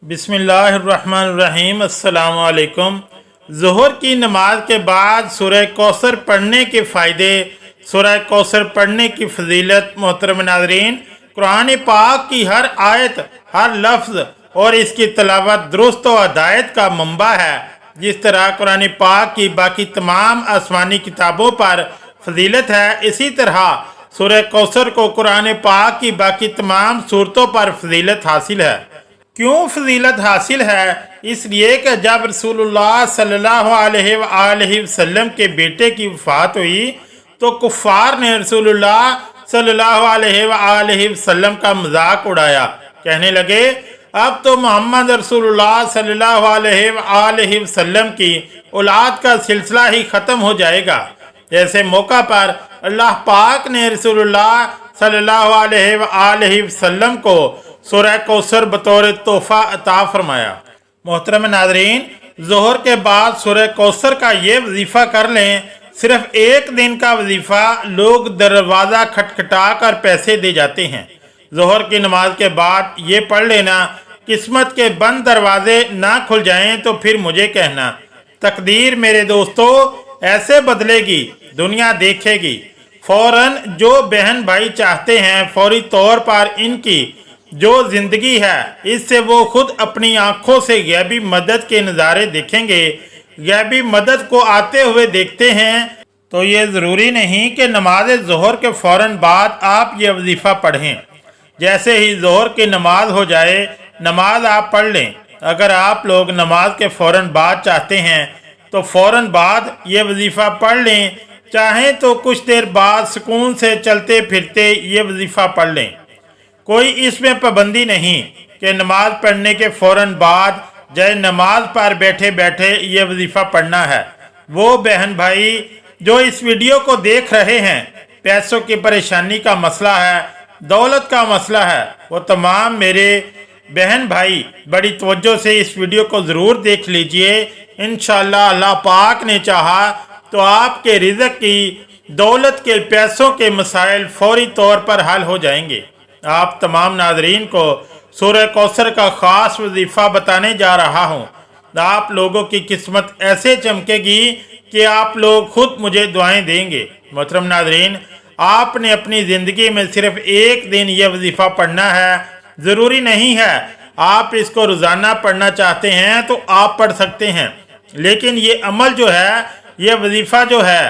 बिस्मिल्लाहिर्रहमानिर्रहीम। अस्सलाम वालेकुम। ज़ोहर की नमाज के बाद सूरह कौसर पढ़ने के फ़ायदे, सूरह कौसर पढ़ने की फजीलत। मोहतरम नाज़रीन, कुरान पाक की हर आयत, हर लफ्ज़ और इसकी तलावत दुरुस्त व हिदायत का मंबा है। जिस तरह कुरान पाक की बाकी तमाम आसमानी किताबों पर फजीलत है, इसी तरह सूरह कौसर को कुरान पाक की बाकी तमाम सूरतों पर फजीलत हासिल है। क्यों फजीलत हासिल है? इसलिए कि जब रसूलुल्लाह सल्लल्लाहु अलैहि वसल्लम के बेटे की वफ़ात हुई तो कुफ़ार ने रसूलुल्लाह सल्लल्लाहु अलैहि वसल्लम का मजाक उड़ाया। कहने लगे, अब तो मोहम्मद रसूलुल्लाह सल्लल्लाहु अलैहि वसल्लम की औलाद का सिलसिला ही ख़त्म हो जाएगा। ऐसे मौका पर अल्लाह पाक ने रसूलुल्लाह सल्लल्लाहु अलैहि वसल्लम को सूरह कौसर बतौर तोहफा अता फरमाया। मोहतरम नाज़रीन, ज़ोहर के बाद सूरह कौसर का ये वजीफ़ा कर लें। सिर्फ एक दिन का वजीफ़ा, लोग दरवाज़ा खटखटा कर पैसे दे जाते हैं। ज़ोहर की नमाज के बाद ये पढ़ लेना, किस्मत के बंद दरवाजे ना खुल जाएं तो फिर मुझे कहना। तकदीर मेरे दोस्तों ऐसे बदलेगी, दुनिया देखेगी। फ़ौरन जो बहन भाई चाहते हैं, फौरी तौर पर इनकी जो ज़िंदगी है, इससे वो खुद अपनी आँखों से गैबी मदद के नज़ारे देखेंगे। गैबी मदद को आते हुए देखते हैं तो ये ज़रूरी नहीं कि नमाज ज़ोहर के फ़ौरन बाद आप ये वजीफ़ा पढ़ें। जैसे ही ज़ोहर की नमाज हो जाए, नमाज आप पढ़ लें। अगर आप लोग नमाज के फ़ौरन बाद चाहते हैं तो फ़ौरन बाद ये वजीफ़ा पढ़ लें। चाहें तो कुछ देर बाद सुकून से चलते फिरते ये वजीफ़ा पढ़ लें। कोई इसमें पाबंदी नहीं कि नमाज पढ़ने के फ़ौरन बाद जय नमाज पर बैठे बैठे ये वजीफ़ा पढ़ना है। वो बहन भाई जो इस वीडियो को देख रहे हैं, पैसों की परेशानी का मसला है, दौलत का मसला है, वो तमाम मेरे बहन भाई बड़ी तवज्जो से इस वीडियो को ज़रूर देख लीजिए। इंशाअल्लाह अल्लाह पाक ने चाहा तो आपके रिज़्क़ की, दौलत के, पैसों के मसाइल फौरी तौर पर हल हो जाएंगे। आप तमाम नाजरीन को सूरह कौसर का ख़ास वजीफ़ा बताने जा रहा हूँ। आप लोगों की किस्मत ऐसे चमकेगी कि आप लोग खुद मुझे दुआएं देंगे। मोहतरम नाजरीन, आपने अपनी ज़िंदगी में सिर्फ एक दिन यह वजीफ़ा पढ़ना है। ज़रूरी नहीं है आप इसको रोज़ाना पढ़ना चाहते हैं तो आप पढ़ सकते हैं, लेकिन ये अमल जो है, यह वजीफ़ा जो है,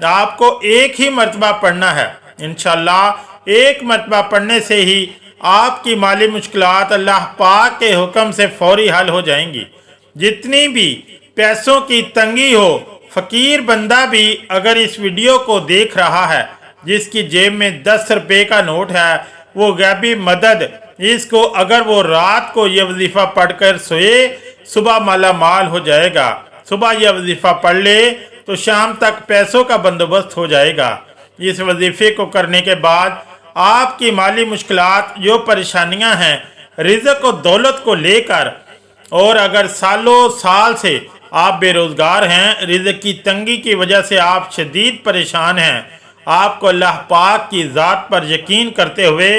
आपको एक ही मरतबा पढ़ना है। इंशाअल्लाह एक मरतबा पढ़ने से ही आपकी माली मुश्किलात अल्लाह पाक के हुक्म से फौरी हल हो जाएंगी। जितनी भी पैसों की तंगी हो, फ़कीर बंदा भी अगर इस वीडियो को देख रहा है, जिसकी जेब में 10 रुपये का नोट है, वो गैबी मदद, इसको अगर वो रात को यह वजीफ़ा पढ़कर सोए, सुबह माला माल हो जाएगा। सुबह यह वजीफ़ा पढ़ ले तो शाम तक पैसों का बंदोबस्त हो जाएगा। इस वजीफ़े को करने के बाद आपकी माली मुश्किलात, जो परेशानियां हैं रिज़्क़ और दौलत को लेकर, और अगर सालों साल से आप बेरोज़गार हैं, रिज़्क़ की तंगी की वजह से आप शदीद परेशान हैं, आपको अल्लाह पाक की ज़ात पर यकीन करते हुए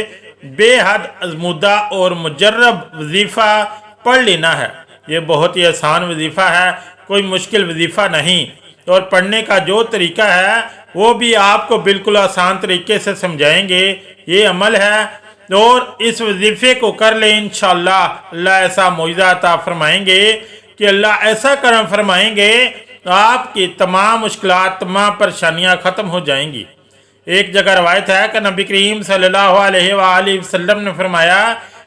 बेहद अज़मुदा और मुजर्रब वजीफ़ा पढ़ लेना है। ये बहुत ही आसान वजीफ़ा है, कोई मुश्किल वजीफ़ा नहीं। और पढ़ने का जो तरीका है वो भी आपको बिल्कुल आसान तरीके से समझाएंगे। ये अमल है और इस वजीफ़े को कर ले, इंशाअल्लाह अल्लाह ऐसा मुआज़ा अता फरमाएंगे कि अल्लाह ऐसा करम फरमाएंगे, आपकी तमाम मुश्किलात, तमाम परेशानियां ख़त्म हो जाएंगी। एक जगह रवायत है कि नबी करीम सल्लल्लाहु अलैहि वसल्लम ने फरमाया,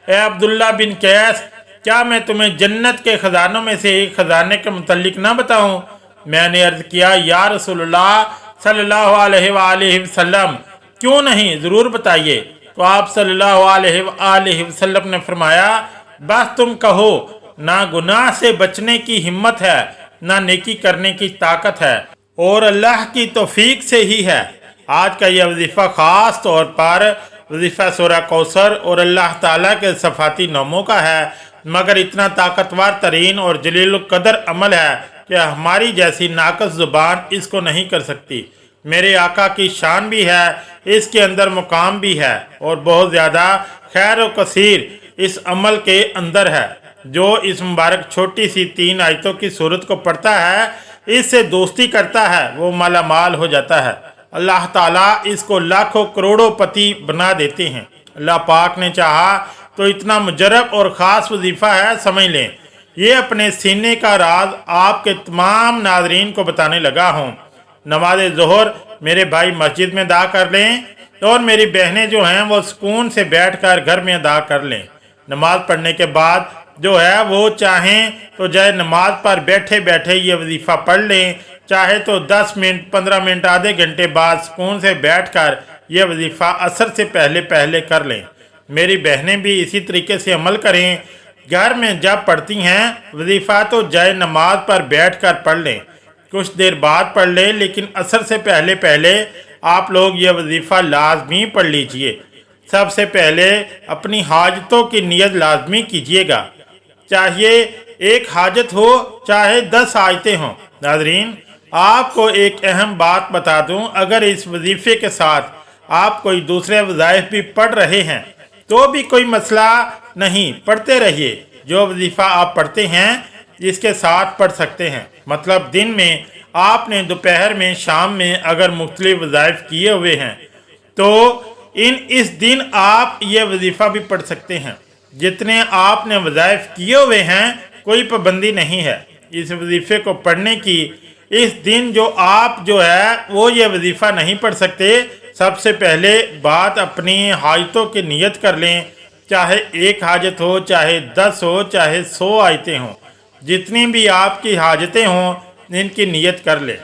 ए अब्दुल्ला बिन कैस, क्या मैं तुम्हें जन्नत के ख़जानों में से एक ख़जाने के मुतल्लिक ना बताऊँ? मैंने अर्ज़ किया, या रसूलुल्लाह सल्लल्लाहु अलैहि वसल्लम, क्यों नहीं, ज़रूर बताइए। तो आप सल्लल्लाहु अलैहि वसल्लम ने फरमाया, बस तुम कहो, ना गुनाह से बचने की हिम्मत है, ना नेकी करने की ताकत है, और अल्लाह की तौफीक से ही है। आज का यह वजीफ़ा ख़ास तौर पर वजीफ़ा सूरह कौसर और अल्लाह ताला के सफ़ाती नामों का है, मगर इतना ताकतवर तरीन और जलील कदर अमल है कि हमारी जैसी नाकस ज़ुबान इसको नहीं कर सकती। मेरे आका की शान भी है, इसके अंदर मुकाम भी है, और बहुत ज़्यादा खैर व कसीर इस अमल के अंदर है। जो इस मुबारक छोटी सी 3 आयतों की सूरत को पढ़ता है, इससे दोस्ती करता है, वो माला माल हो जाता है। अल्लाह ताला इसको लाखों करोड़ों पति बना देते हैं। अल्लाह पाक ने चाहा तो इतना मुजरब और ख़ास वजीफ़ा है, समझ लें। ये अपने सीने का राज आपके तमाम नाजरीन को बताने लगा हूँ। नमाज ज़ोहर मेरे भाई मस्जिद में अदा कर लें और मेरी बहनें जो हैं वो सुकून से बैठकर घर में अदा कर लें। नमाज पढ़ने के बाद जो है वो चाहें तो चाहे नमाज पर बैठे बैठे ये वजीफ़ा पढ़ लें, चाहे तो 10 मिनट 15 मिनट आधे घंटे बाद सुकून से बैठकर यह वजीफ़ा असर से पहले पहले कर लें। मेरी बहनें भी इसी तरीके से अमल करें। घर में जब पढ़ती हैं वजीफ़ा तो जाए नमाज पर बैठकर पढ़ लें, कुछ देर बाद पढ़ लें, लेकिन असर से पहले पहले आप लोग ये वजीफ़ा लाजमी पढ़ लीजिए। सबसे पहले अपनी हाजतों की नियत लाजमी कीजिएगा, चाहे एक हाजत हो चाहे 10 हाजतें हों। नाज़रीन, आपको एक अहम बात बता दूं, अगर इस वजीफ़े के साथ आप कोई दूसरे वज़ाइफ भी पढ़ रहे हैं तो भी कोई मसला नहीं, पढ़ते रहिए। जो वजीफ़ा आप पढ़ते हैं इसके साथ पढ़ सकते हैं। मतलब दिन में आपने दोपहर में शाम में अगर मुख्तलिफ वज़ाइफ किए हुए हैं तो इस दिन आप ये वजीफ़ा भी पढ़ सकते हैं। जितने आपने वज़ाइफ किए हुए हैं कोई पाबंदी नहीं है इस वजीफ़े को पढ़ने की। इस दिन जो आप जो है वो ये वजीफ़ा नहीं पढ़ सकते, सबसे पहले बात अपनी हाजतों की नियत कर लें, चाहे एक हाजत हो, चाहे 10 हो, चाहे 100 आयतें हों, जितनी भी आपकी हाजतें हों इनकी नियत कर लें।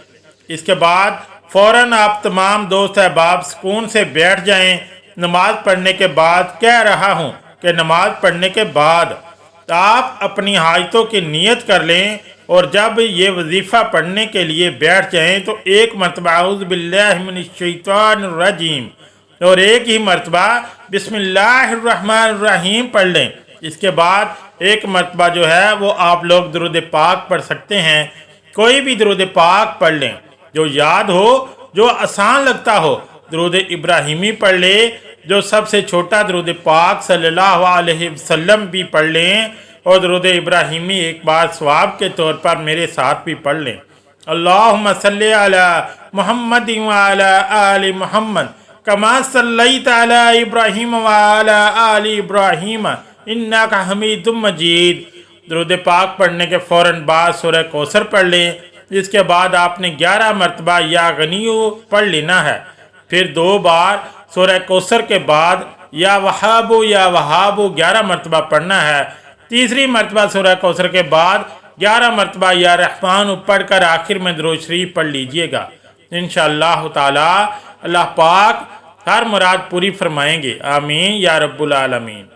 इसके बाद फ़ौरन आप तमाम दोस्त अहबाब सुकून से बैठ जाएं। नमाज पढ़ने के बाद कह रहा हूँ कि नमाज पढ़ने के बाद आप अपनी हाजतों की नियत कर लें और जब ये वजीफ़ा पढ़ने के लिए बैठ जाएं तो एक मरतबा औज़ु बिल्लाहि मिनश शैतानिर रजीम और एक ही मरतबा बिस्मिल्लाहिर्रहमानिर्रहीम पढ़ लें। इसके बाद एक मरतबा जो है वो आप लोग दुरूद पाक पढ़ सकते हैं। कोई भी दुरूद पाक पढ़ लें जो याद हो, जो आसान लगता हो। दुरूद इब्राहिमी पढ़ ले, जो सबसे छोटा दुरूद पाक सल्लल्लाहु अलैहि वसल्लम भी पढ़ लें और दुरूद इब्राहिमी एक बार सवाब के तौर पर मेरे साथ भी पढ़ लें। अल्लाहुम्मा सल्ली अला मुहम्मद व अला आलि मुहम्मद कमा सल्लैता अला इब्राहीम व अला आलि इब्राहीम इन्नका हमीदुम मजीद। दुरूद पाक पढ़ने के फ़ौरन बाद सूरह कौसर पढ़ लें। इसके बाद आपने 11 मरतबा या गनियो पढ़ लेना है। फिर 2 बार सूरह कौसर के बाद या वहाबो 11 मरतबा पढ़ना है। तीसरी मरतबा सूरह कौसर के बाद 11 मरतबा या रहमान पढ़कर आखिर में दुरूद शरीफ पढ़ लीजिएगा। इंशाअल्लाह ताला अल्लाह पाक हर मुराद पूरी फरमाएंगे। आमीन या रब्बुल आलमीन।